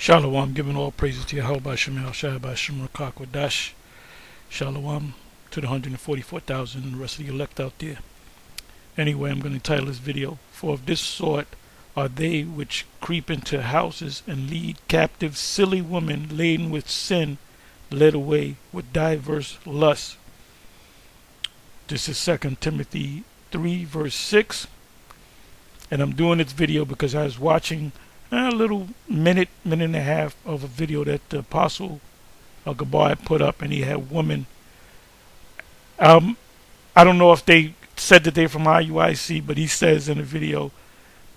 Shalom, giving all praises to Yahweh Shemel Shai B'Shem Rakak Shalom to the 144,000 and the rest of the elect out there. Anyway, I'm going to title this video, For of this sort are they which creep into houses and lead captive silly women laden with sin, led away with diverse lusts. This is 2 Timothy 3 verse 6. And I'm doing this video because I was watching a little minute and a half of a video that the Apostle Gabar put up, and he had women. I don't know if they said that they're from IUIC, but he says in the video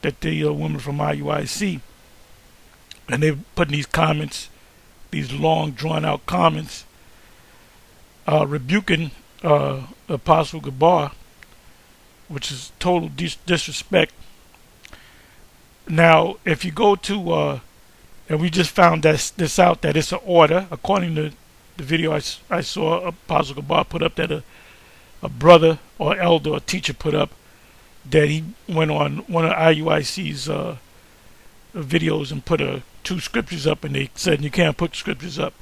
that they are women from IUIC, and they're putting these comments, these long drawn out comments, rebuking Apostle Gabar, which is total disrespect. Now, if you go to, and we just found this out, that it's an order, according to the video I saw Apostle Gabar put up, that a brother or elder or teacher put up, that he went on one of IUIC's videos and put two scriptures up, and they said you can't put scriptures up.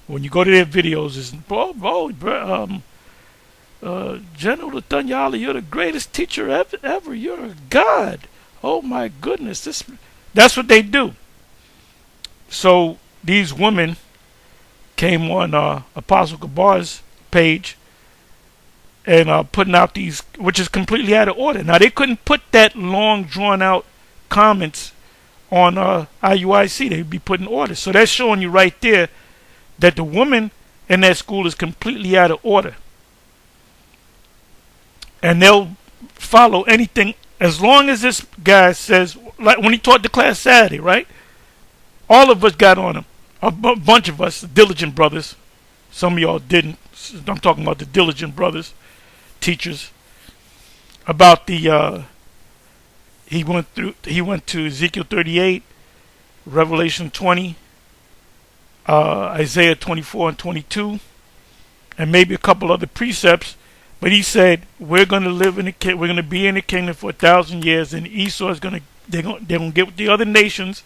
When you go to their videos, it's, General Latanyala, you're the greatest teacher ever. You're a god. Oh my goodness, that's what they do. So these women came on Apostle Gabar's page and putting out these, which is completely out of order. Now, they couldn't put that long drawn out comments on IUIC. They'd be put in order. So that's showing you right there that the woman in that school is completely out of order. And they'll follow anything as long as this guy says, like when he taught the class Saturday, right? All of us got on him. A bunch of us, diligent brothers. Some of y'all didn't. I'm talking about the diligent brothers, teachers. About the he went to Ezekiel 38, Revelation 20, Isaiah 24 and 22, and maybe a couple other precepts. But he said we're going to live in we're going to be in the kingdom for 1,000 years, and Esau is they're going to get with the other nations.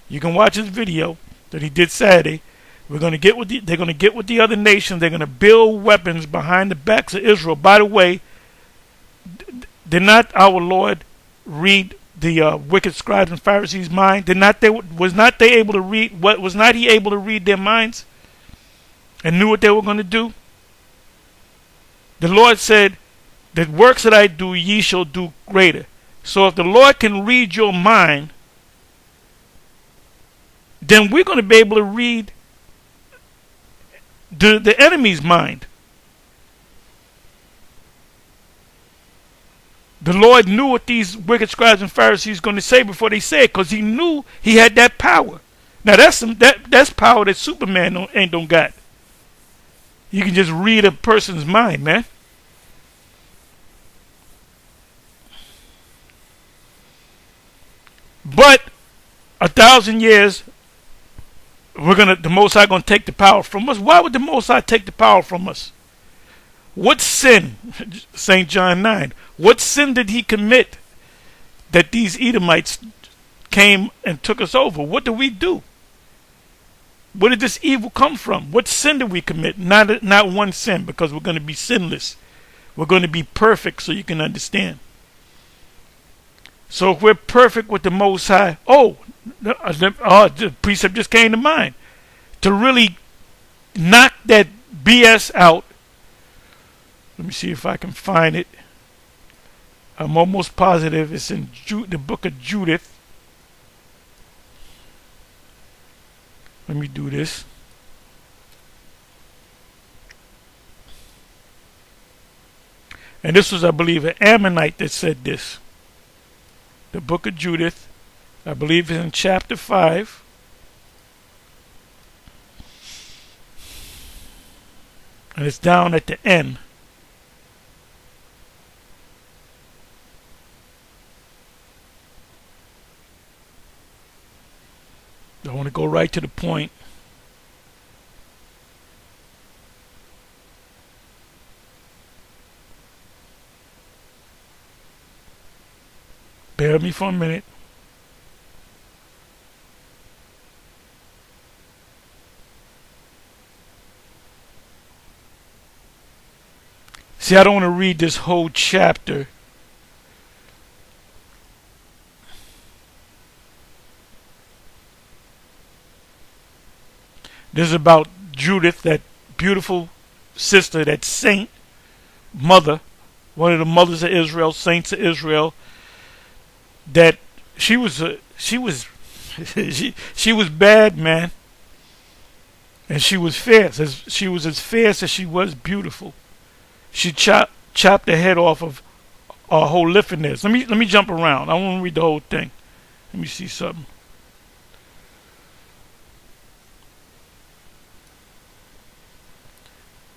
You can watch his video that he did Saturday. They're going to get with the other nations. They're going to build weapons behind the backs of Israel. By the way, did not our Lord read the wicked scribes and Pharisees' mind? Was not he able to read their minds and knew what they were going to do? The Lord said, the works that I do, ye shall do greater. So if the Lord can read your mind, then we're going to be able to read the enemy's mind. The Lord knew what these wicked scribes and Pharisees were going to say before they said it, because he knew he had that power. Now that's power that Superman don't got. You can just read a person's mind, man. But 1,000 years, the Most High gonna take the power from us. Why would the Most High take the power from us? What sin, St. John 9, what sin did he commit that these Edomites came and took us over? What did we do? Where did this evil come from? What sin did we commit? Not one sin, because we're going to be sinless. We're going to be perfect, so you can understand. So if we're perfect with the Most High, the precept just came to mind. To really knock that BS out, let me see if I can find it. I'm almost positive it's in the book of Judith. Let me do this. And this was, I believe, an Ammonite that said this. The book of Judith, I believe, is in chapter 5. And it's down at the end. I want to go right to the point. Bear with me for a minute. See, I don't want to read this whole chapter. This is about Judith, that beautiful sister, that saint, mother, one of the mothers of Israel, saints of Israel, that she was she was bad, man, and she was fierce. She was as fierce as she was beautiful. She chopped the head off of Holofernes. Let me jump around. I want to read the whole thing. Let me see something.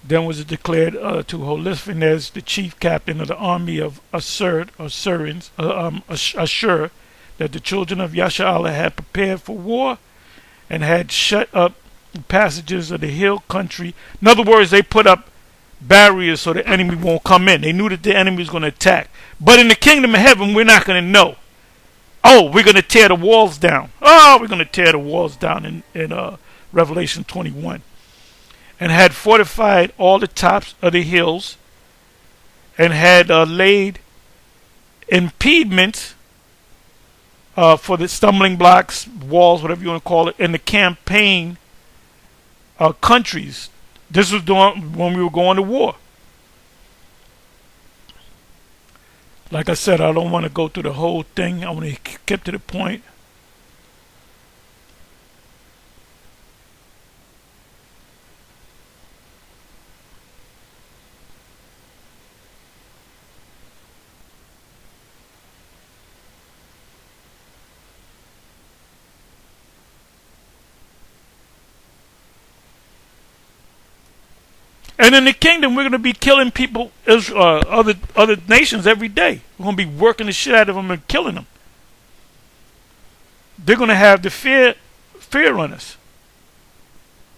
Then was it declared to Holofernes, the chief captain of the army of Ashur, that the children of Yashar'allah had prepared for war and had shut up the passages of the hill country. In other words, they put up barriers so the enemy won't come in. They knew that the enemy was going to attack. But in the kingdom of heaven, we're not going to know. Oh, we're going to tear the walls down. Oh, we're going to tear the walls down in Revelation 21. And had fortified all the tops of the hills, and had laid impediments for the stumbling blocks, walls, whatever you want to call it, in the campaign countries. This was when we were going to war. Like I said, I don't want to go through the whole thing. I want to get to the point. And in the kingdom, we're going to be killing people, other nations every day. We're going to be working the shit out of them and killing them. They're going to have the fear on us.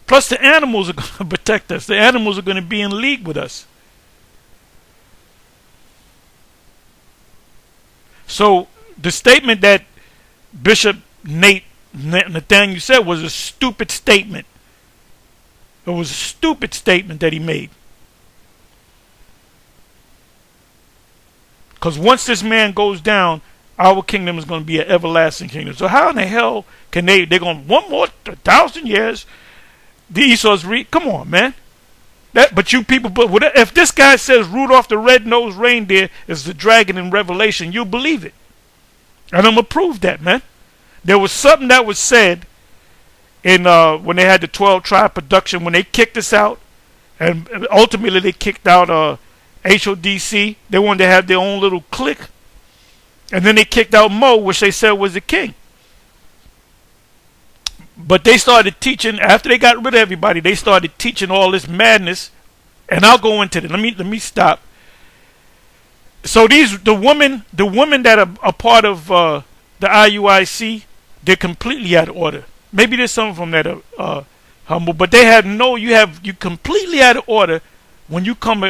Plus, the animals are going to protect us. The animals are going to be in league with us. So, the statement that Bishop Nathaniel said was a stupid statement. It was a stupid statement that he made. Because once this man goes down, our kingdom is going to be an everlasting kingdom. So how in the hell can they're going, one more 1,000 years, the Esau's come on, man. But you people, if this guy says Rudolph the Red-Nosed Reindeer is the dragon in Revelation, you'll believe it. And I'm going to prove that, man. There was something that was said in when they had the 12-tribe production, when they kicked us out, and ultimately they kicked out HODC. They wanted to have their own little clique, and then they kicked out Mo, which they said was the king. But they started teaching after they got rid of everybody. They started teaching all this madness, and I'll go into it. Let me stop. So the women that are a part of the IUIC, they're completely out of order. Maybe there's some of them that are humble, but they have you completely out of order when you come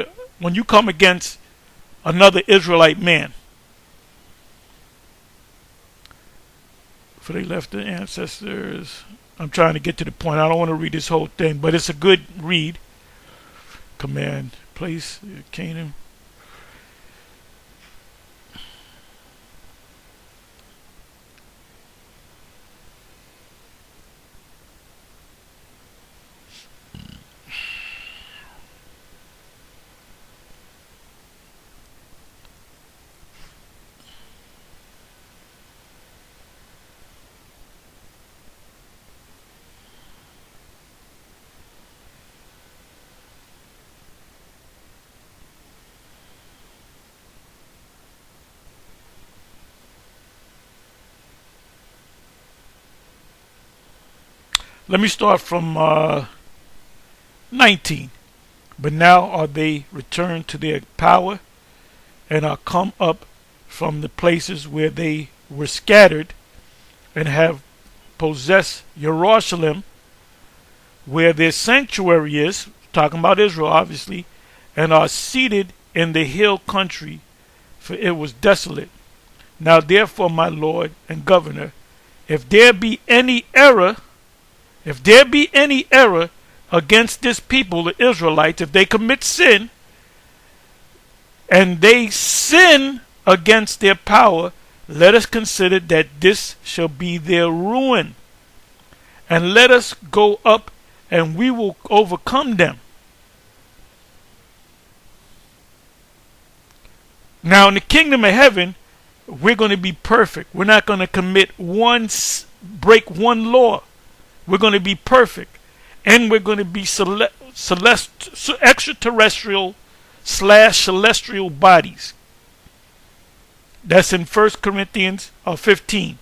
against another Israelite man. For they left their ancestors. I'm trying to get to the point. I don't want to read this whole thing, but it's a good read. Command, place, Canaan. Let me start from 19. But now are they returned to their power, and are come up from the places where they were scattered, and have possessed Jerusalem, where their sanctuary is, talking about Israel obviously, and are seated in the hill country, for it was desolate. Now therefore, my Lord and Governor, if there be any error against this people, the Israelites, if they commit sin, and they sin against their power, let us consider that this shall be their ruin. And let us go up, and we will overcome them. Now, in the kingdom of heaven, we're going to be perfect. We're not going to break one law. We're going to be perfect. And we're going to be extraterrestrial / celestial bodies. That's in 1 Corinthians 15.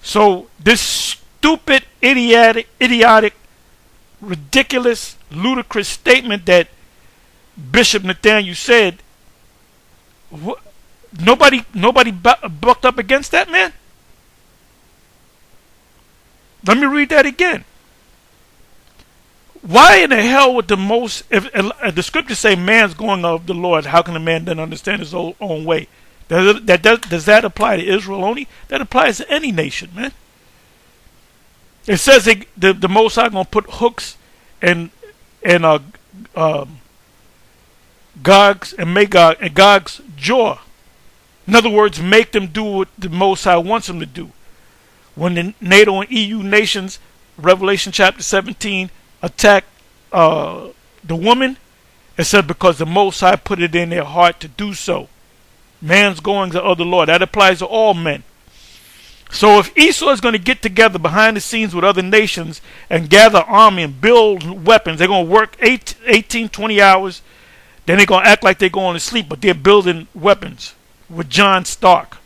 So this stupid, idiotic, ridiculous, ludicrous statement that Bishop Nathaniel said, nobody bucked up against that, man? Let me read that again. Why in the hell would if the scriptures say man's going of the Lord, how can a man then understand his own way? Does that apply to Israel only? That applies to any nation, man. It says the Most High going to put hooks in Gog's and Magog and Gog's jaw. In other words, make them do what the Most High wants them to do. When the NATO and EU nations, Revelation chapter 17, attack the woman, it said because the Most High put it in their heart to do so. Man's goings are of the Lord. That applies to all men. So if Esau is going to get together behind the scenes with other nations and gather army and build weapons, they're going to work 18, 20 hours. Then they're going to act like they're going to sleep, but they're building weapons with John Stark,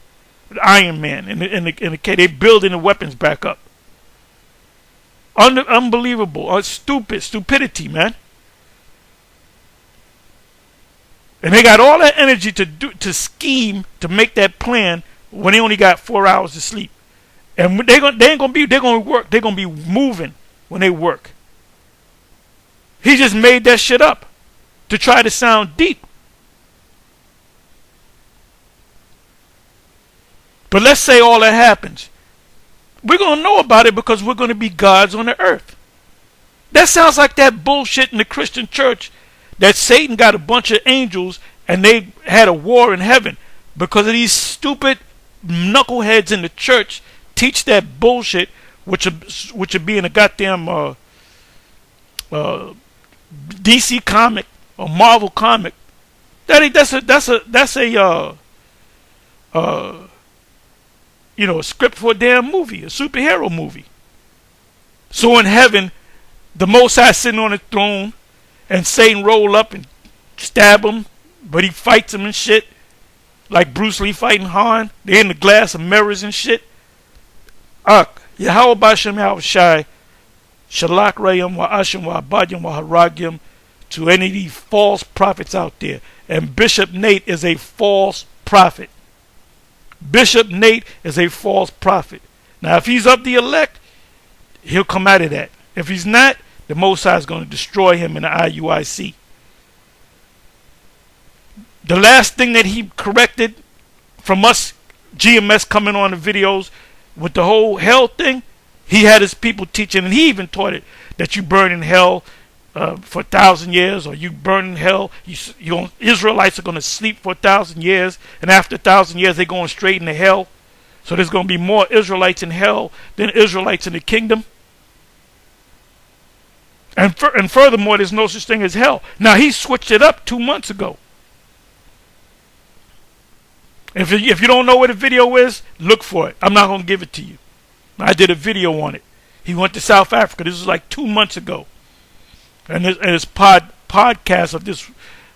Iron Man, in the case. They're building the weapons back up. Unbelievable. Stupidity, man. And they got all that energy to scheme, to make that plan when they only got 4 hours to sleep. And they're going to work. They're going to be moving when they work. He just made that shit up to try to sound deep. But let's say all that happens. We're going to know about it because we're going to be gods on the earth. That sounds like that bullshit in the Christian church that Satan got a bunch of angels and they had a war in heaven because of these stupid knuckleheads in the church teach that bullshit, which would be in a goddamn DC comic or Marvel comic. That's a script for a damn movie, a superhero movie. So in heaven, the Most High sitting on his throne, and Satan roll up and stab him, but he fights him and shit, like Bruce Lee fighting Han. They're in the glass of mirrors and shit. Yahweh Bashem Yahushai, Shalak Rayam wa Ashim wa Abadyam wa Haragyam, to any of these false prophets out there. And Bishop Nate is a false prophet. Bishop Nate is a false prophet. Now, if he's of the elect, he'll come out of that. If he's not, the Most High is going to destroy him in the IUIC. The last thing that he corrected from us, GMS coming on the videos with the whole hell thing, he had his people teaching, and he even taught it, that you burn in hell for 1,000 years, or you burn in hell. Israelites are going to sleep for 1,000 years, and after 1,000 years they're going straight into hell. So there's going to be more Israelites in hell than Israelites in the kingdom. And furthermore, there's no such thing as hell. Now, he switched it up 2 months ago. If you don't know what a video is, look for it. I'm not going to give it to you. I did a video on it. He went to South Africa. This was like 2 months ago. And his podcast of this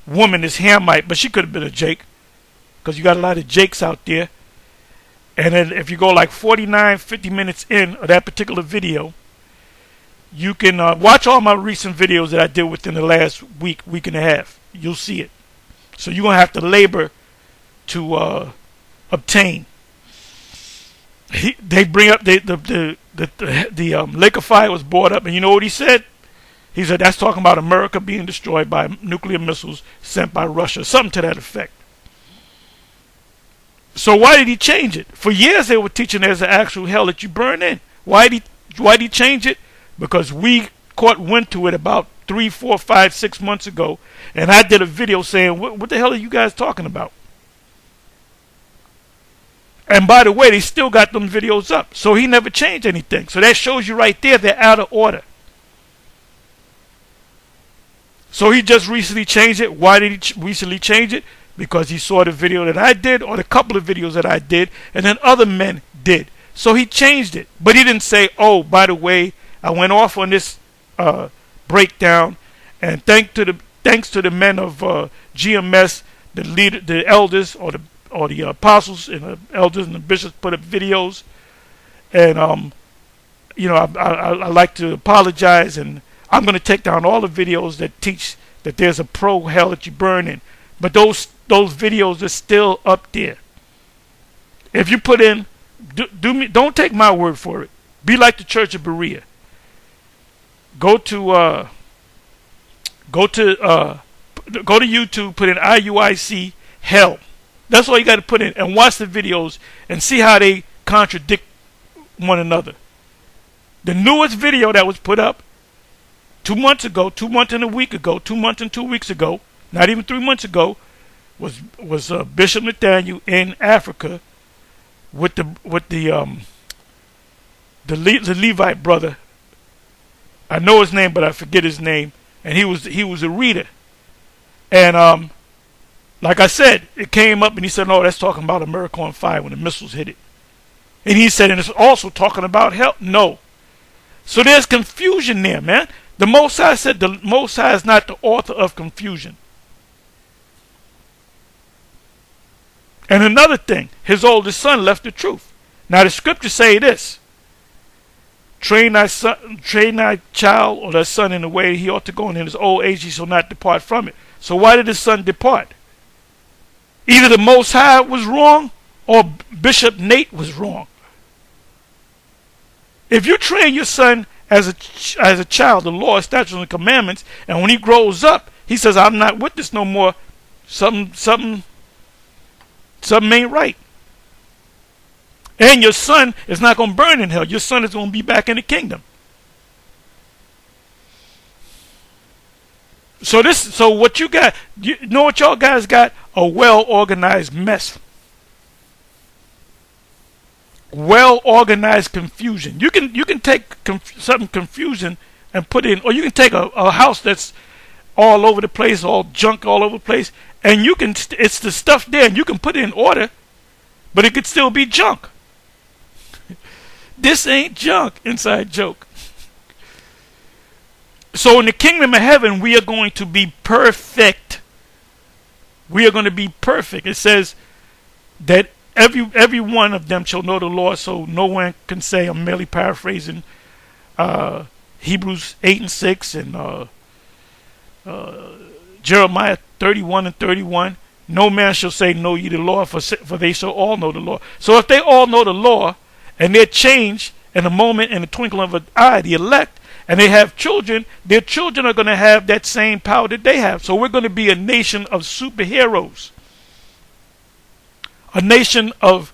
woman, this Hamite, but she could have been a Jake, because you got a lot of Jakes out there. And then if you go like 49, 50 minutes in of that particular video, you can watch all my recent videos that I did within the last week and a half. You'll see it. So you're going to have to labor to obtain. They bring up the lake of fire was brought up, and you know what he said? He said that's talking about America being destroyed by nuclear missiles sent by Russia, something to that effect. So why did he change it? For years they were teaching there's an actual hell that you burn in. Why did he change it? Because we caught wind to it about 3, 4, 5, 6 months ago, and I did a video saying, what the hell are you guys talking about? And by the way, they still got them videos up. So he never changed anything. So that shows you right there they're out of order. So he just recently changed it. Why did he recently change it? Because he saw the video that I did, or the couple of videos that I did, and then other men did. So he changed it. But he didn't say, oh, by the way, I went off on this breakdown, and thanks to the men of GMS, the elders, or the apostles and the elders and the bishops put up videos, and I like to apologize, and I'm going to take down all the videos that teach that there's a pro hell that you burn in, but those videos are still up there. If you put in, don't take my word for it. Be like the Church of Berea. Go to YouTube, put in IUIC hell. That's all you got to put in, and watch the videos and see how they contradict one another. The newest video that was put up 2 months ago, 2 months and a week ago, 2 months and 2 weeks ago, not even 3 months ago, was Bishop Nathaniel in Africa with the Levite brother. I know his name, but I forget his name. And he was a reader. And like I said, it came up and he said, no, that's talking about America on fire when the missiles hit it. And he said, and it's also talking about hell. No. So there's confusion there, man. The Most High said the Most High is not the author of confusion. And another thing, his oldest son left the truth. Now the scriptures say this: train thy child or thy son in the way he ought to go, and in his old age he shall not depart from it. So why did his son depart? Either the Most High was wrong or Bishop Nate was wrong. If you train your son as a child, the law, statutes, and commandments, and when he grows up, he says, I'm not with this no more, something ain't right. And your son is not going to burn in hell. Your son is going to be back in the kingdom. So what you got, you know what y'all guys got? A well-organized mess. Well-organized confusion. You can take something confusion and put in, or you can take a house that's all over the place, all junk all over the place, and it's the stuff there, and you can put it in order, but it could still be junk. This ain't junk, inside joke. So in the kingdom of heaven, we are going to be perfect. We are going to be perfect. It says that every one of them shall know the Lord, so no one can say, I'm merely paraphrasing Hebrews 8 and 6 and Jeremiah 31 and 31. No man shall say, know ye the Lord, for they shall all know the Lord. So if they all know the law, and they're changed in a moment, in the twinkling of an eye, the elect, and they have children, their children are going to have that same power that they have. So we're going to be a nation of superheroes. A nation of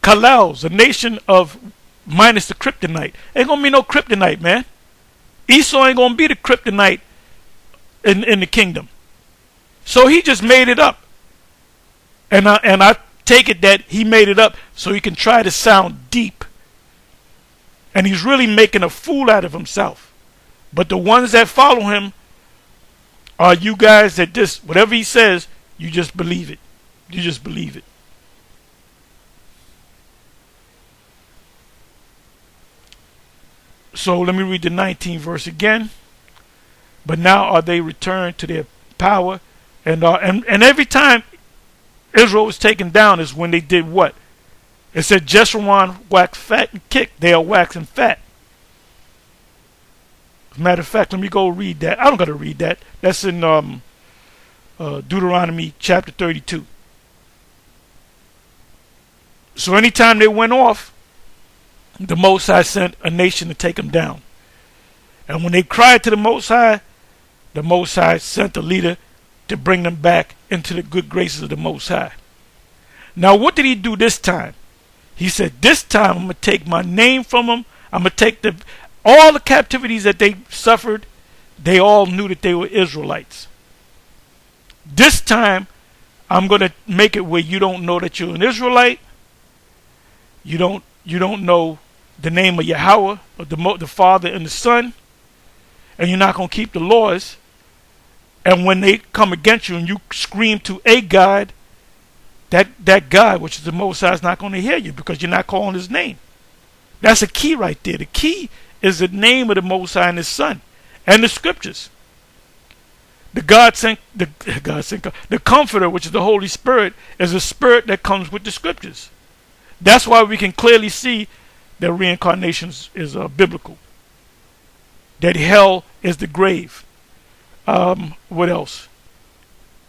Kalals, a nation of minus the kryptonite. Ain't going to be no kryptonite, man. Esau ain't going to be the kryptonite in the kingdom. So he just made it up. And I take it that he made it up so he can try to sound deep. And he's really making a fool out of himself. But the ones that follow him are you guys that just, whatever he says, you just believe it. You just believe it. So let me read the 19th verse again. But now are they returned to their power. And every time Israel was taken down is when they did what? It said Jeshurun waxed fat and kicked. They are waxing fat. As a matter of fact, let me go read that. I don't got to read that. That's in Deuteronomy chapter 32. So anytime they went off, the Most High sent a nation to take them down. And when they cried to the Most High sent a leader to bring them back into the good graces of the Most High. Now what did he do this time? He said, this time I'm going to take my name from them. I'm going to take all the captivities that they suffered they all knew that they were Israelites. This time, I'm going to make it where you don't know that you're an Israelite. You don't know the name of Yahweh, or the Father and the Son, and you're not going to keep the laws. And when they come against you and you scream to a God, that God, which is the Most High, is not going to hear you because you're not calling his name. That's a key right there. The key is the name of the Most High and his Son and the scriptures. The Comforter, which is the Holy Spirit, is a spirit that comes with the scriptures. That's why we can clearly see that reincarnation is biblical. That hell is the grave. What else?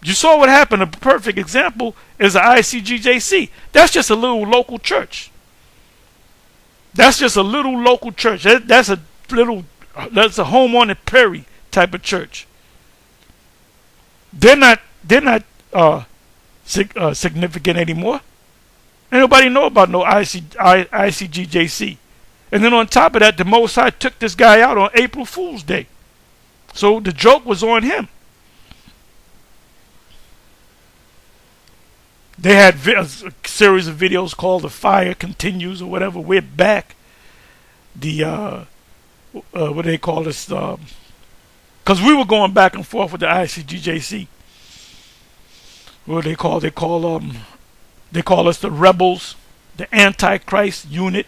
You saw what happened. A perfect example is the ICGJC. That's just a little local church. That's just a little local church. That's a home on the prairie type of church. They're not significant anymore. Ain't nobody know about no ICGJC. And then on top of that, the Most High took this guy out on April Fool's Day. So the joke was on him. They had a series of videos called "The Fire Continues" or whatever. We're back. The what do they call this? Because we were going back and forth with the ICGJC. What do they call? They call us the rebels, the Antichrist unit.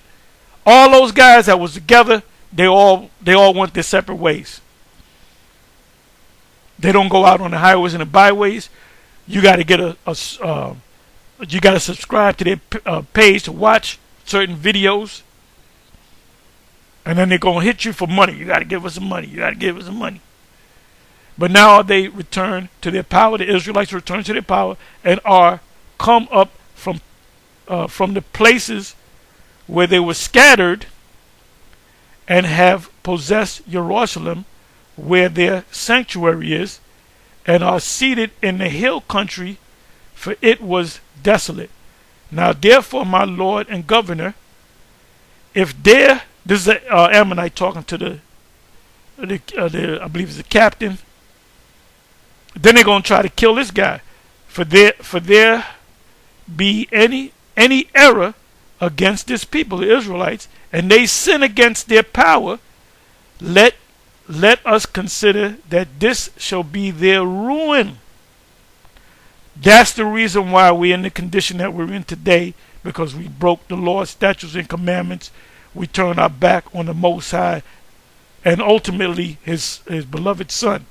All those guys that was together, they all went their separate ways. They don't go out on the highways and the byways. You got to get you got to subscribe to their page to watch certain videos. And then they're going to hit you for money. You got to give us some money. You got to give us some money. But now they return to their power. The Israelites return to their power and are come up from the places where they were scattered and have possessed Jerusalem, where their sanctuary is, and are seated in the hill country, for it was desolate. Now therefore, my Lord and Governor, if there, this is the Ammonite talking to the I believe it's the captain. Then they're going to try to kill this guy. For there be any error against this people, the Israelites, and they sin against their power, let us consider that this shall be their ruin. That's the reason why we're in the condition that we're in today, because we broke the law, statutes, and commandments. We turned our back on the Most High and ultimately his beloved Son.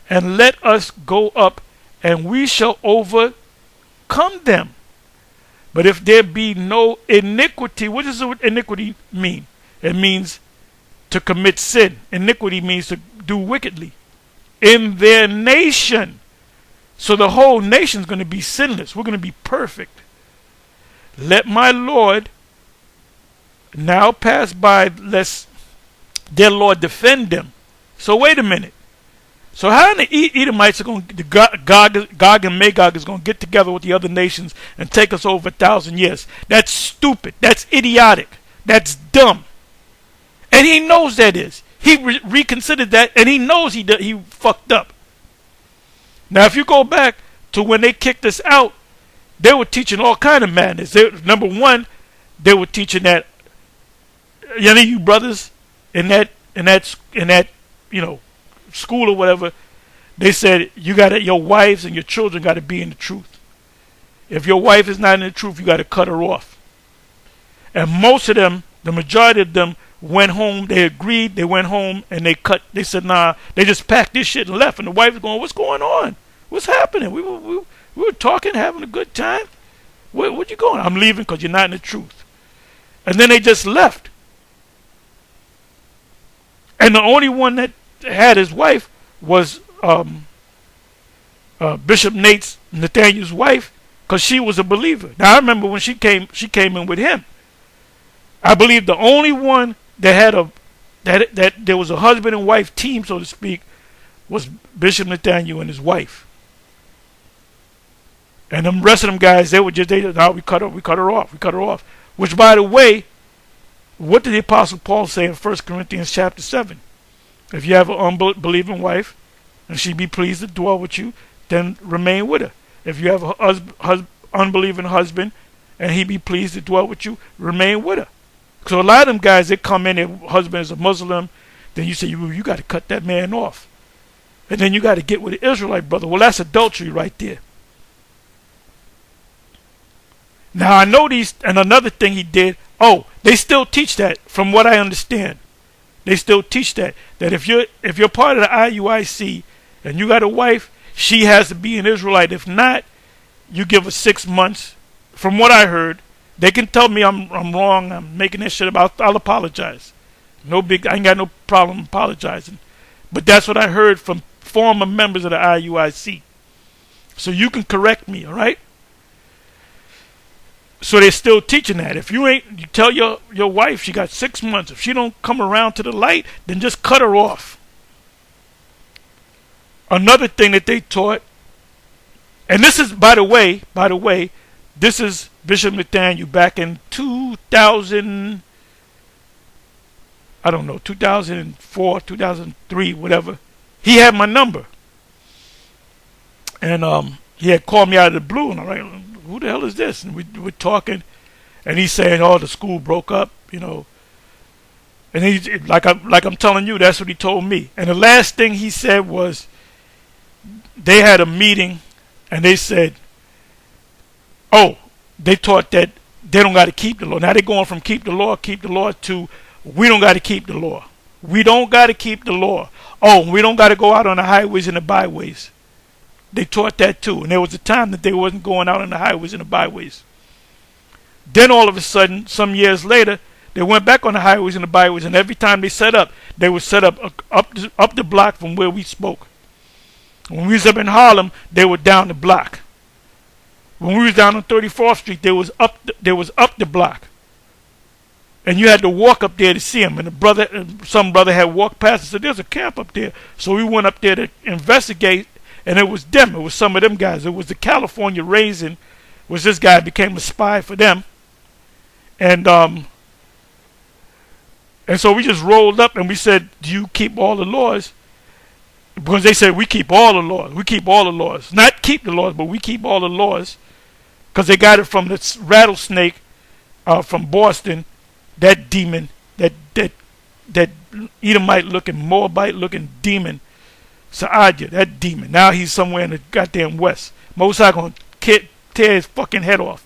And let us go up, and we shall overcome them. But if there be no iniquity, what does iniquity mean? It means to commit sin. Iniquity means to do wickedly in their nation. So the whole nation is going to be sinless. We're going to be perfect. Let my Lord now pass by, lest their Lord defend them. So wait a minute. So how the Edomites are going to, Gog and Magog is going to get together with the other nations and take us over 1,000 years? That's stupid. That's idiotic. That's dumb. And he knows that is. He reconsidered that, and he knows he fucked up. Now, if you go back to when they kicked us out, they were teaching all kind of madness. Number one, they were teaching that you brothers in that school or whatever, they said your wives and your children got to be in the truth. If your wife is not in the truth, you got to cut her off. And most of them, the majority of them, went home. They agreed. They went home and they said, nah. They just packed this shit and left. And the wife was going, what's going on? What's happening? We were talking, having a good time. Where you going? I'm leaving because you're not in the truth. And then they just left. And the only one that had his wife was Bishop Nathaniel's wife, because she was a believer. Now I remember when she came in with him. I believe the only one that had that there was a husband and wife team, so to speak, was Bishop Nathaniel and his wife. And the rest of them guys, we cut her off. Which, by the way, what did the Apostle Paul say in 1 Corinthians chapter 7? If you have an unbelieving wife, and she be pleased to dwell with you, then remain with her. If you have a unbelieving husband, and he be pleased to dwell with you, remain with her. So a lot of them guys, they come in, their husband is a Muslim, then you say, you got to cut that man off. And then you got to get with the Israelite brother. Well, that's adultery right there. Now I know these, and another thing he did, they still teach that, from what I understand. They still teach that if you're part of the IUIC and you got a wife, she has to be an Israelite. If not, you give her 6 months. From what I heard, they can tell me I'm wrong. I'm making this shit up. I'll apologize. I ain't got no problem apologizing. But that's what I heard from former members of the IUIC. So you can correct me, all right? So they're still teaching that. If you tell your wife she got 6 months. If she don't come around to the light, then just cut her off. Another thing that they taught, and this is, by the way, this is Bishop Nathaniel back in 2000, I don't know, 2004, 2003, whatever. He had my number. And he had called me out of the blue, and I'm like, who the hell is this? And we're talking, and he's saying, the school broke up, And he's like I'm telling you, that's what he told me. And the last thing he said was, they had a meeting, and they said, they taught that they don't got to keep the law. Now they're going from keep the law to we don't got to keep the law. We don't got to keep the law. We don't got to go out on the highways and the byways. They taught that too. And there was a time that they wasn't going out on the highways and the byways. Then all of a sudden, some years later, they went back on the highways and the byways, and every time they would set up up the block from where we spoke. When we was up in Harlem, they were down the block. When we was down on 34th Street, they was up the block. And you had to walk up there to see them. And some brother had walked past and said, there's a camp up there. So we went up there to investigate, and it was them. It was some of them guys. It was the California Raisin, was this guy became a spy for them. And so we just rolled up and we said, do you keep all the laws? Because they said, we keep all the laws. We keep all the laws. Not keep the laws, but we keep all the laws. Because they got it from the rattlesnake from Boston, that demon, that Edomite looking, Moabite looking demon, Saadia, that demon. Now he's somewhere in the goddamn West. Most High gonna tear his fucking head off.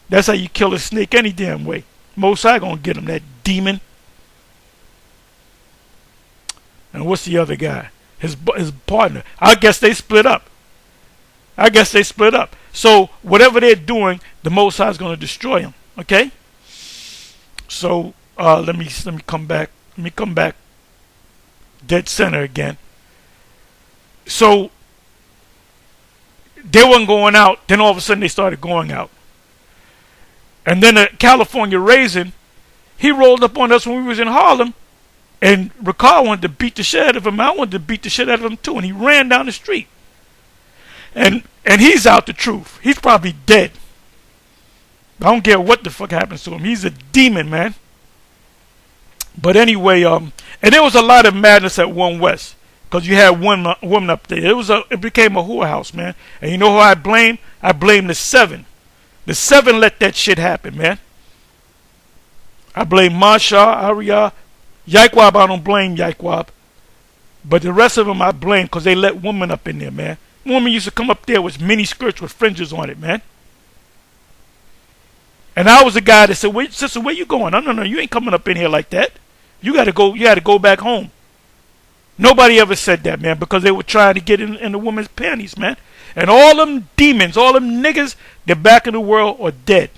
That's how you kill a snake any damn way. Most High gonna get him, that demon. And what's the other guy? His partner. I guess they split up. So whatever they're doing, the Most High is going to destroy them. Okay. So let me come back. Dead center again. So they weren't going out. Then all of a sudden they started going out. And then the California Raisin, he rolled up on us when we was in Harlem. And Ricard wanted to beat the shit out of him. I wanted to beat the shit out of him too. And he ran down the street. And he's out the truth. He's probably dead. I don't care what the fuck happens to him. He's a demon, man. But anyway, and there was a lot of madness at One West. Because you had one woman up there. It became a whorehouse, man. And you know who I blame? I blame the 7. The 7 let that shit happen, man. I blame Masha, Arya, Yaikwab. I don't blame Yaikwab. But the rest of them I blame because they let women up in there, man. Women used to come up there with mini skirts with fringes on it, man. And I was the guy that said, "Wait, sister, where you going? No, you ain't coming up in here like that. You gotta go back home." Nobody ever said that, man, because they were trying to get in the women's panties, man. And all them demons, all them niggas, they're back in the world or dead.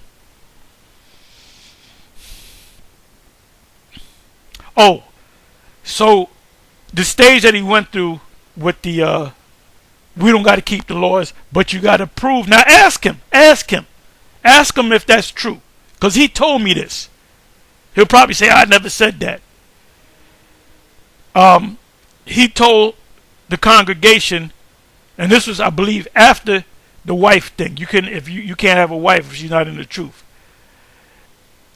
So the stage that he went through with the we don't got to keep the laws, but you got to prove. Now ask him if that's true, because he told me this. He'll probably say, I never said that. He told the congregation, and this was, I believe, after the wife thing. You can't have a wife if she's not in the truth.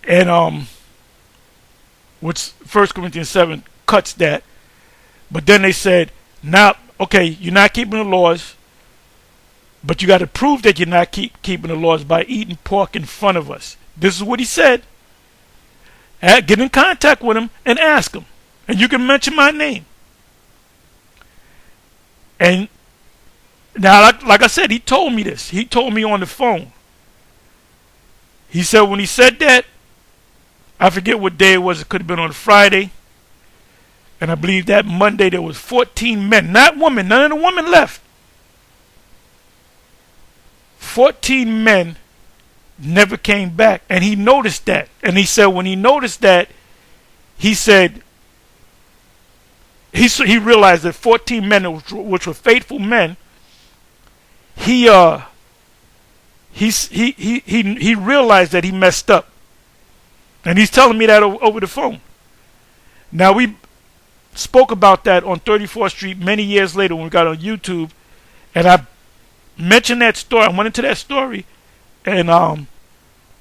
And which 1 Corinthians 7 cuts that. But then they said, now, okay, you're not keeping the laws, but you got to prove that you're not keeping the laws by eating pork in front of us. This is what he said. Get in contact with him and ask him. And you can mention my name. And now, like I said, he told me this. He told me on the phone. He said when he said that, I forget what day it was. It could have been on a Friday. And I believe that Monday there was 14 men, not women. None of the women left. 14 men never came back. And he noticed that. And he said when he noticed that, he said, he realized that 14 men, which were faithful men, he realized that he messed up. And he's telling me that over the phone. Now, we spoke about that on 34th Street many years later when we got on YouTube. And I mentioned that story. I went into that story. And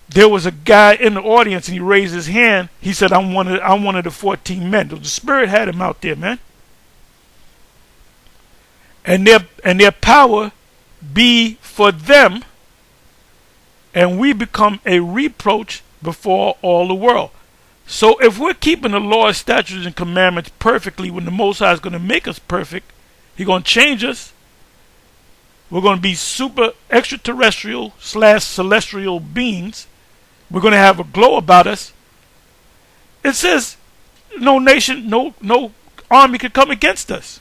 there was a guy in the audience, and he raised his hand. He said, I'm one of the 14 men. The Spirit had him out there, man. And their power be for them, and we become a reproach before all the world. So if we're keeping the laws, statutes, and commandments perfectly, when the Most High is going to make us perfect, He's going to change us. We're going to be super extraterrestrial / celestial beings. We're going to have a glow about us. It says no nation, no army could come against us.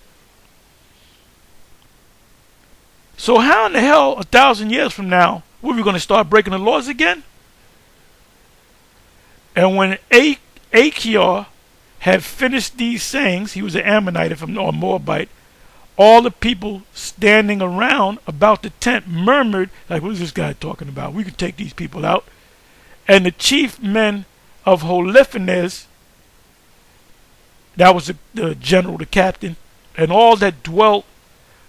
So how in the hell 1,000 years from now were we going to start breaking the laws again? And when Achior had finished these sayings, he was an Ammonite or Moabite, all the people standing around about the tent murmured, like, what is this guy talking about? We can take these people out. And the chief men of Holofernes, that was the general, the captain, and all that dwelt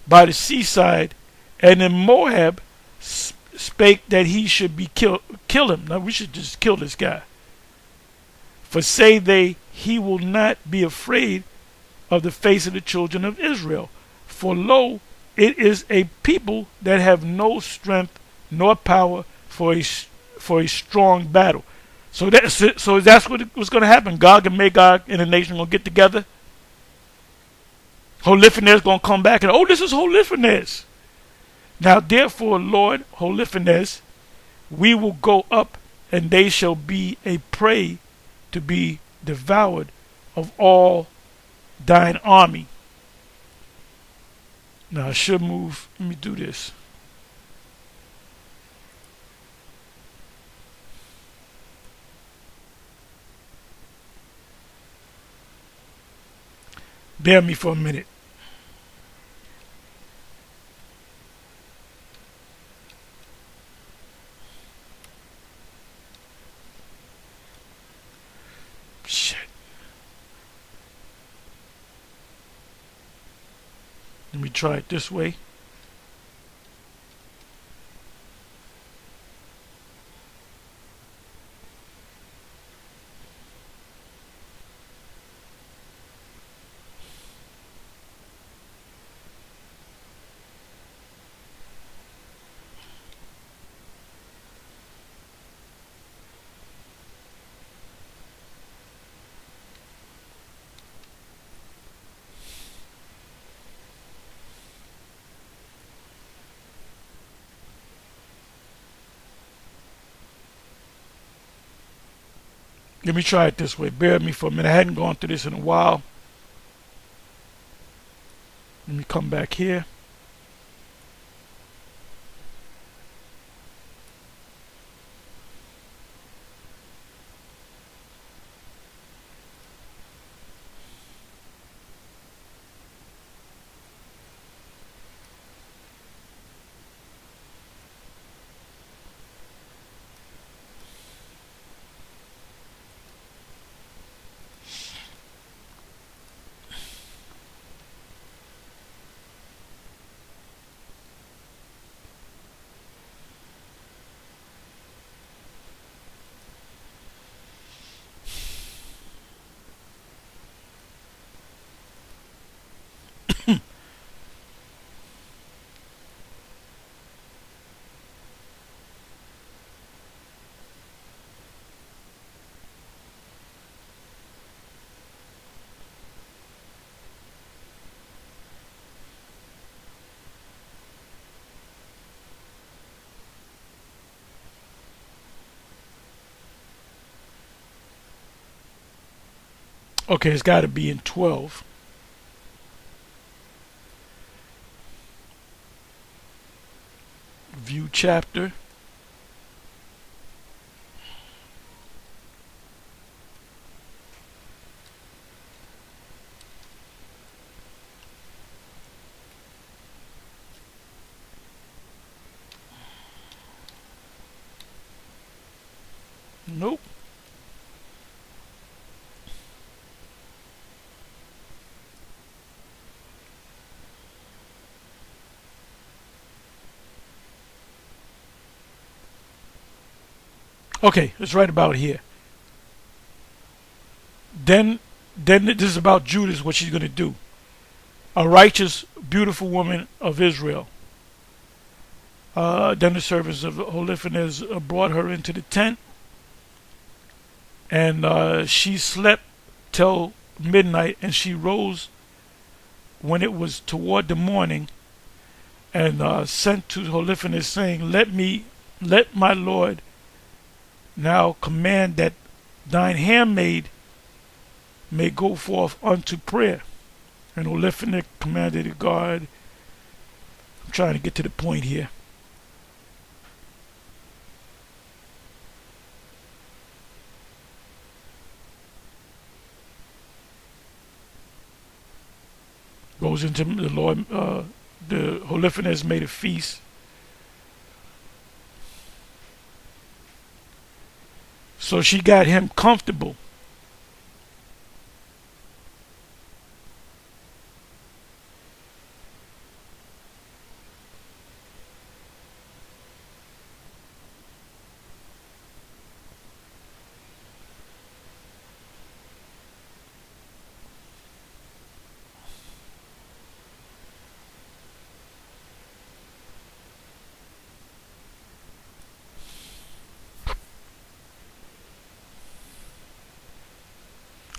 by the seaside, and in Moab spake that he should be kill him. Now we should just kill this guy. For say they, he will not be afraid of the face of the children of Israel. For lo, it is a people that have no strength nor power for a strong battle. So that's it. So that's what's going to happen. Gog and Magog and the nation going to get together. Holofernes going to come back and, oh, this is Holofernes. Now therefore, Lord Holofernes, we will go up, and they shall be a prey to be devoured of all thine army. Now I should move. Let me do this. Bear me for a minute. Shit. Let me try it this way. Let me try it this way. Bear with me for a minute. I hadn't gone through this in a while. Let me come back here. Okay, it's got to be in 12. View chapter. Nope. Okay, it's right about here. Then, then this is about Judas, what she's going to do. A righteous, beautiful woman of Israel. Then the servants of Holofernes brought her into the tent, and she slept till midnight, and she rose when it was toward the morning, and sent to Holofernes, saying, let my lord now command that thine handmaid may go forth unto prayer. And Holofernes commanded the guard. I'm trying to get to the point here. Goes into the Lord. The Holofernes made a feast. So she got him comfortable.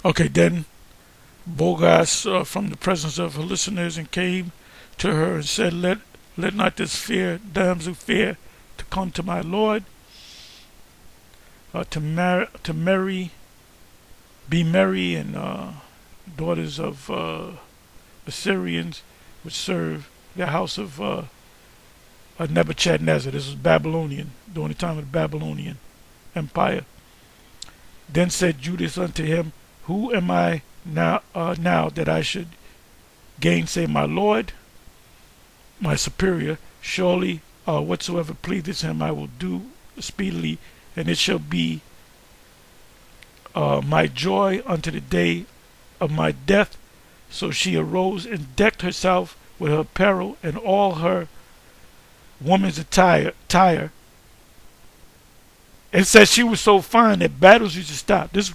Okay, then Boaz from the presence of her listeners and came to her and said, let not this damsel fear to come to my lord, to marry, be merry, and daughters of Assyrians which serve the house of Nebuchadnezzar. This was Babylonian, during the time of the Babylonian Empire. Then said Judas unto him, who am I now that I should gainsay my lord, my superior? Surely whatsoever pleaseth him I will do speedily, and it shall be my joy unto the day of my death. So she arose and decked herself with her apparel and all her woman's attire. It says she was so fine that battles used to stop. This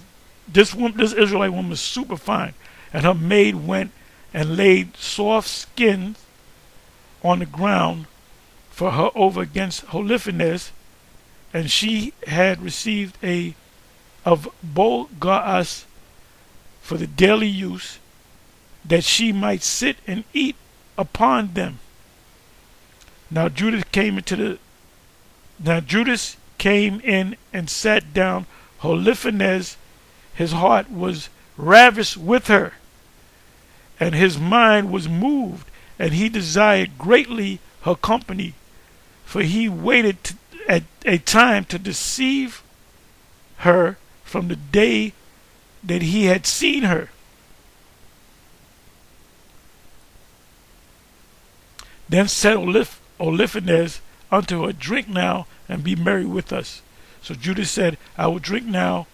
Israelite woman was super fine, and her maid went and laid soft skins on the ground for her over against Holofernes, and she had received of Boaz for the daily use, that she might sit and eat upon them. Now Judas came in and sat down. Holofernes, his heart was ravished with her, and his mind was moved, and he desired greatly her company, for he waited at a time to deceive her from the day that he had seen her. Then said Holofernes unto her, drink now, and be merry with us. So Judas said, I will drink now,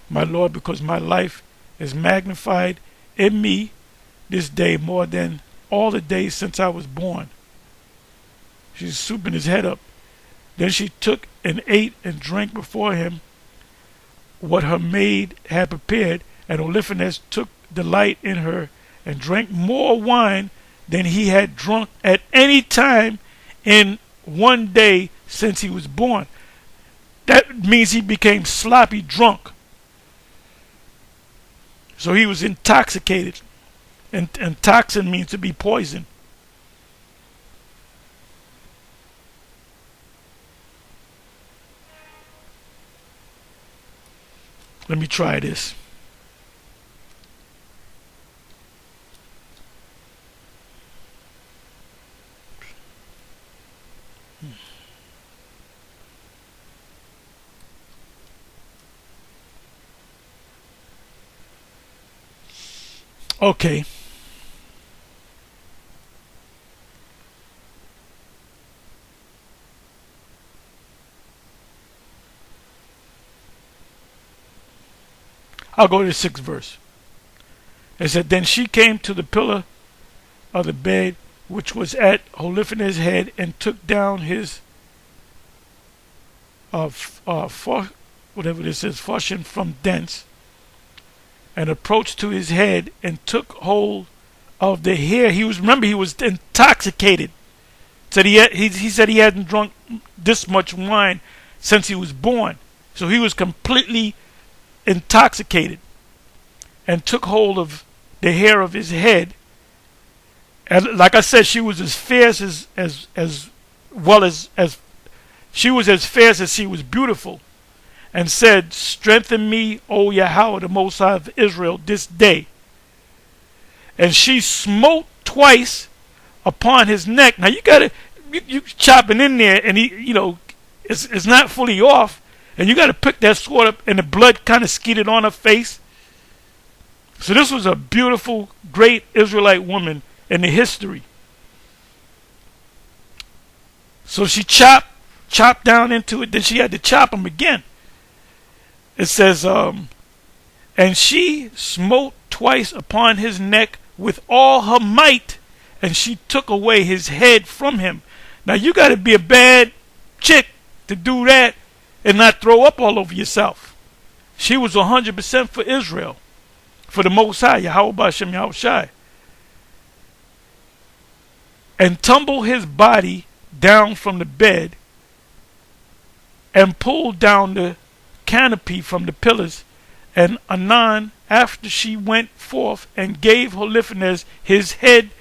my lord, because my life is magnified in me this day more than all the days since I was born. She's souping his head up. Then she took and ate and drank before him what her maid had prepared, and Holofernes took delight in her and drank more wine than he had drunk at any time in one day since he was born. That means he became sloppy drunk. So he was intoxicated. And toxin means to be poisoned. Let me try this. Okay. I'll go to the 6th verse. It said, Then she came to the pillar of the bed which was at Holiphan's head, and took down his whatever this is, fushion from thence, and approached to his head, and took hold of the hair. Remember, he was intoxicated. Said he said he hadn't drunk this much wine since he was born. So he was completely intoxicated, and took hold of the hair of his head. And like I said, she was as fierce as well as she was as fierce as she was beautiful, and said, Strengthen me, O Yahweh, the Most High of Israel, this day. And she smote twice upon his neck. Now you chopping in there, and it's not fully off, and you got to pick that sword up, and the blood kind of skidded on her face. So this was a beautiful, great Israelite woman in the history. So she chopped down into it. Then she had to chop him again. It says, and she smote twice upon his neck with all her might, and she took away his head from him. Now you got to be a bad chick to do that and not throw up all over yourself. She was 100% for Israel, for the Most High, Yahweh B'Shem Yahweh Shai. And tumble his body down from the bed, and pulled down the canopy from the pillars. And anon, after she went forth, and gave Holiphanez his head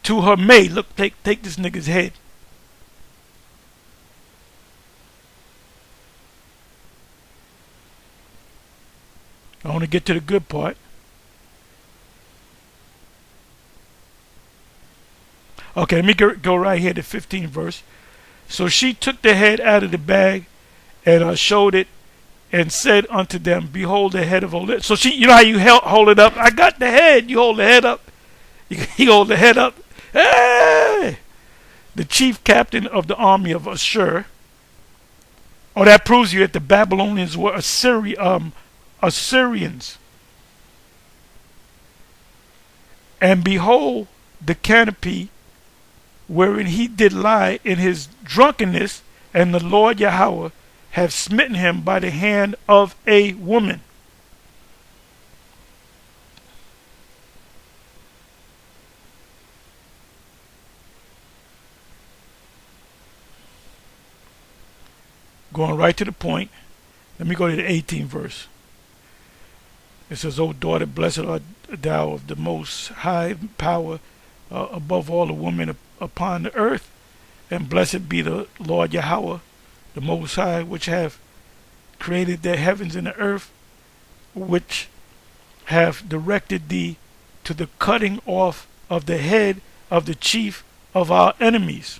to her maid. Look, take this nigga's head. I want to get to the good part. Okay, let me go right here to 15th verse. So she took the head out of the bag, and showed it, and said unto them, Behold the head of Holiphanez. So she, you know how you hold it up? I got the head. You hold the head up. You hold the head up. Hey! The chief captain of the army of Ashur. Oh, that proves you that the Babylonians were Assyrians. And behold the canopy wherein he did lie in his drunkenness, and the Lord Yahweh have smitten him by the hand of a woman. Going right to the point, let me go to the 18th verse. It says, O daughter, blessed art thou of the Most High power above all the women upon the earth, and blessed be the Lord Yahweh, the Most High, which have created the heavens and the earth, which have directed thee to the cutting off of the head of the chief of our enemies.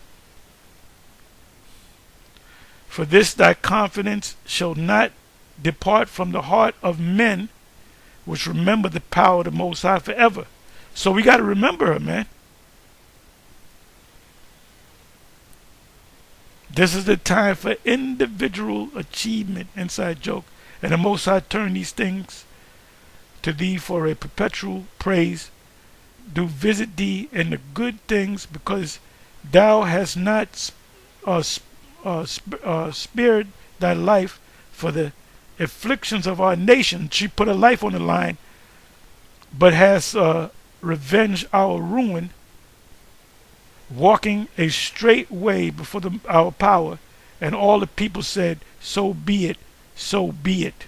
For this thy confidence shall not depart from the heart of men, which remember the power of the Most High forever. So we got to remember her, man. This is the time for individual achievement. Inside joke. And the Most High turn these things to thee for a perpetual praise. Do visit thee in the good things, because thou hast not spared thy life for the afflictions of our nation. She put her life on the line, but has revenged our ruin, walking a straight way before our power. And all the people said, So be it, so be it.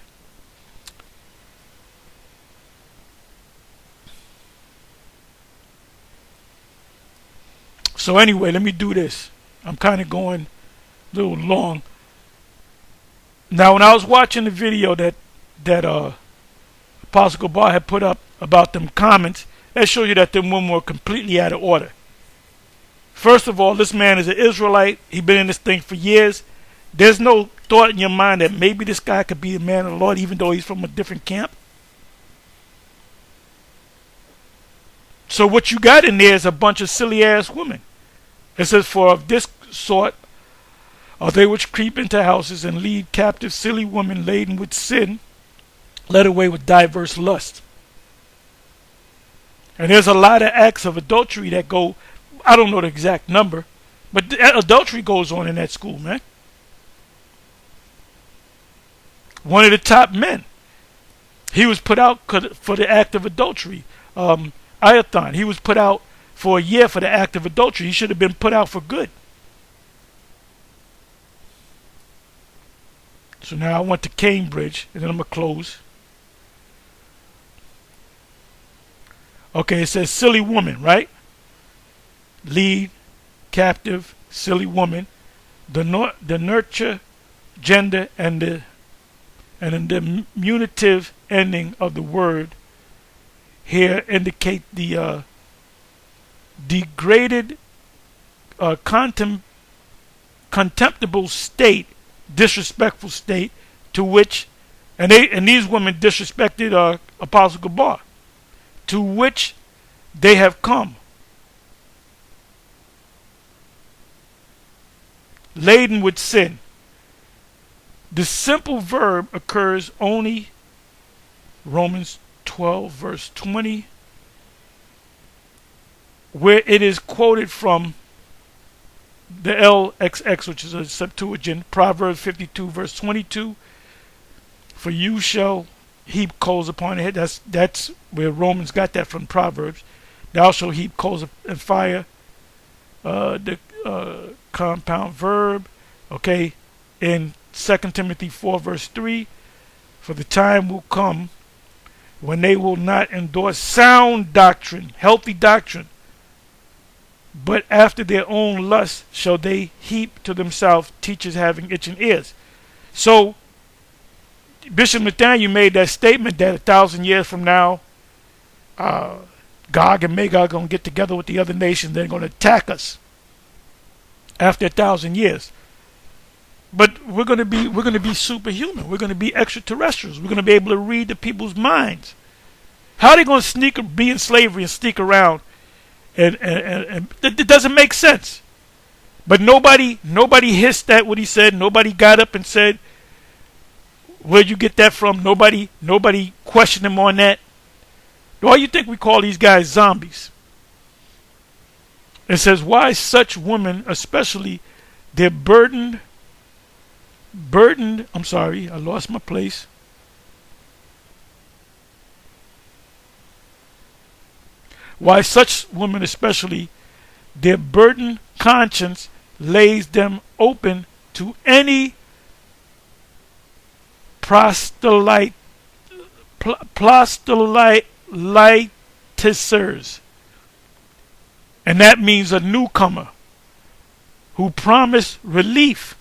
So anyway, let me do this. I'm kind of going a little long. Now, when I was watching the video that Apostle Gabar had put up about them comments, that shows you that them women were completely out of order. First of all, this man is an Israelite. He's been in this thing for years. There's no thought in your mind that maybe this guy could be the man of the Lord, even though he's from a different camp. So what you got in there is a bunch of silly ass women. It says, for of this sort are they which creep into houses and lead captive silly women laden with sin, led away with diverse lust. And there's a lot of acts of adultery that go, I don't know the exact number, but adultery goes on in that school, man. One of the top men, he was put out for the act of adultery. Iathon, he was put out for a year for the act of adultery. He should have been put out for good. So now I went to Cambridge, and then I'm going to close. Okay, it says silly woman, right? Lead, captive, silly woman. The nurture, gender, and the diminutive ending of the word here indicate the degraded, contemptible state, disrespectful state to which, and these women disrespected Apostle Gabar, to which they have come, laden with sin. The simple verb occurs only, Romans 12 verse 20, where it is quoted from the LXX, which is a Septuagint, Proverbs 52 verse 22, for you shall heap coals upon the head. That's where Romans got that from, Proverbs. Thou shalt heap coals and fire, the compound verb, okay, in 2 Timothy 4 verse 3, for the time will come when they will not endorse sound doctrine, healthy doctrine, but after their own lust shall they heap to themselves teachers having itching ears. So Bishop Nathaniel made that statement that 1,000 years from now, Gog and Magog are going to get together with the other nations. They're going to attack us after 1,000 years. But we're going to be superhuman. We're going to be extraterrestrials. We're going to be able to read the people's minds. How are they going to be in slavery and sneak around? And it doesn't make sense. But nobody hissed at what he said. Nobody got up and said, where'd you get that from? Nobody questioned him on that. Why do you think we call these guys zombies? It says, why such women, especially, they're burdened, I'm sorry, I lost my place. Why such women especially, their burdened conscience lays them open to any proselytizers, and that means a newcomer who promise relief,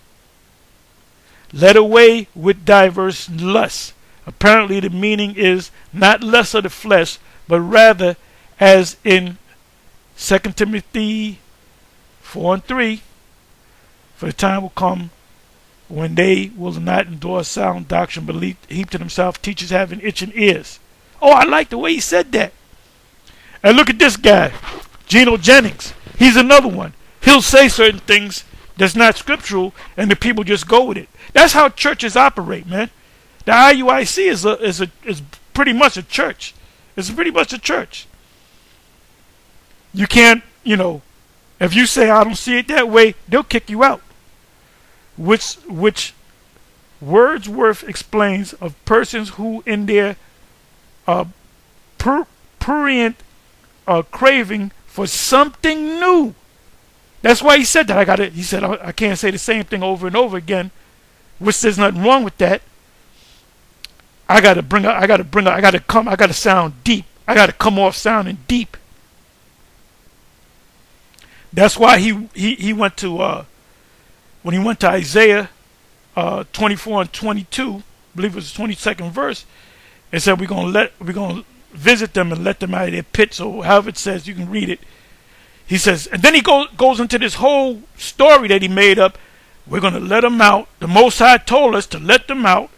led away with diverse lusts. Apparently the meaning is not lust of the flesh, but rather, as in 2 Timothy 4 and 3, for the time will come when they will not endure sound doctrine, but heap to themselves teachers having itching ears. Oh, I like the way he said that. And look at this guy, Geno Jennings. He's another one. He'll say certain things that's not scriptural, and the people just go with it. That's how churches operate, man. The IUIC is pretty much a church. It's pretty much a church. You can't, if you say I don't see it that way, they'll kick you out. Which Wordsworth explains of persons who in their prurient craving for something new. That's why he said that. He said I can't say the same thing over and over again, which there's nothing wrong with that. I gotta sound deep. I gotta come off sounding deep. That's why he went to when he went to Isaiah 24 and 22, I believe it was the 22nd verse, it said we're gonna visit them and let them out of their pits, or however it says, you can read it. He says, and then he goes into this whole story that he made up. We're gonna let them out. The Most High told us to let them out,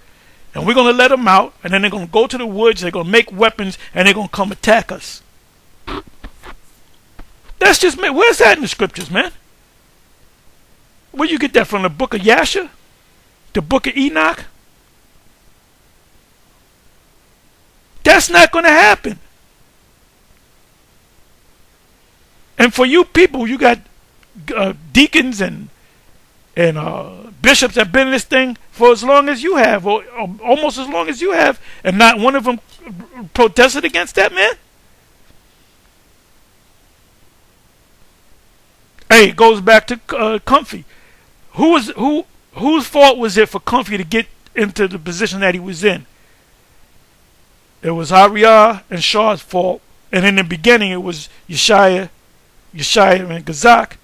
and we're gonna let them out, and then they're gonna go to the woods. They're gonna make weapons, and they're gonna come attack us. That's just me. Where's that in the scriptures, man? Where you get that from? The book of Yasha? The book of Enoch? That's not going to happen. And for you people, you got deacons and bishops that have been in this thing for as long as you have, or almost as long as you have, and not one of them protested against that, man. Hey, it goes back to Comfy. Whose fault was it for Comfy to get into the position that he was in? It was Ariah and Shaw's fault, and in the beginning it was Yeshaya and Gazak,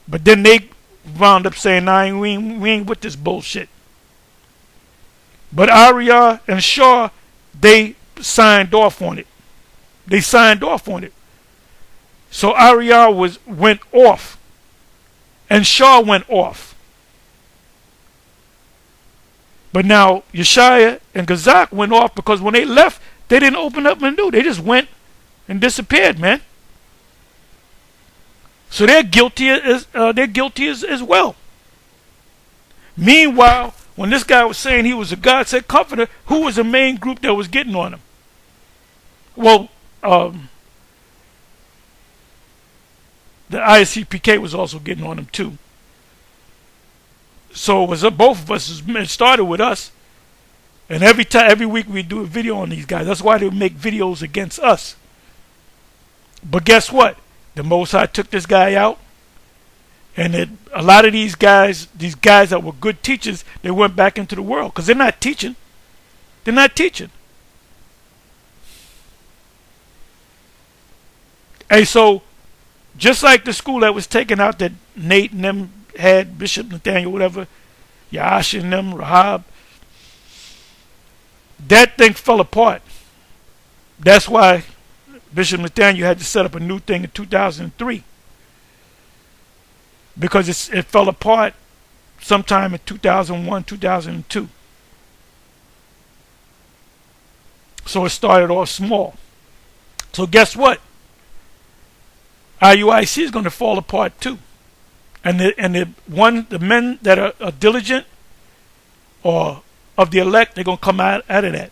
but then they wound up saying, "Nah, we ain't with this bullshit." But Ariah and Shaw, they signed off on it. So Ariah went off, and Shaw went off. But now Yeshaya and Gazak went off because when they left, they didn't open up and do. They just went and disappeared, man. So they're guilty as well. Meanwhile, when this guy was saying he was a God sent comforter, who was the main group that was getting on him? Well, the ISCPK was also getting on him too. So it was both of us. It started with us, and every week we do a video on these guys. That's why they make videos against us. But guess what? The Most High took this guy out, and a lot of these guys that were good teachers, they went back into the world because they're not teaching. Hey, so just like the school that was taken out that Nate and them had, Bishop Nathaniel, whatever, Yash and them, Rahab, that thing fell apart. That's why Bishop Nathaniel had to set up a new thing in 2003, because it fell apart sometime in 2001, 2002. So it started off small. So guess what? IUIC is going to fall apart too. And the men that are diligent or of the elect, they're going to come out of that.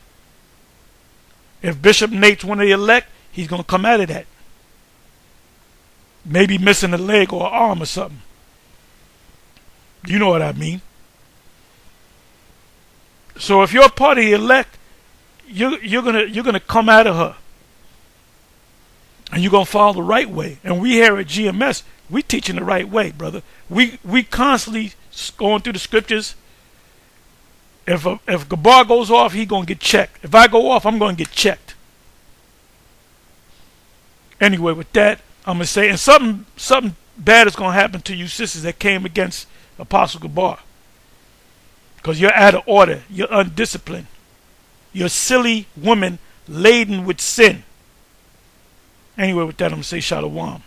If Bishop Nate's one of the elect, he's going to come out of that. Maybe missing a leg or an arm or something. You know what I mean. So if you're part of the elect, you're gonna come out of her. And you're going to follow the right way. And we here at GMS, we teaching the right way, brother. We constantly going through the scriptures. If Gabar goes off, he going to get checked. If I go off, I'm going to get checked. Anyway, with that, I'm going to say, and something bad is going to happen to you sisters that came against Apostle Gabar. Because you're out of order. You're undisciplined. You're a silly woman laden with sin. Anyway, with that, I'm going to say shalom.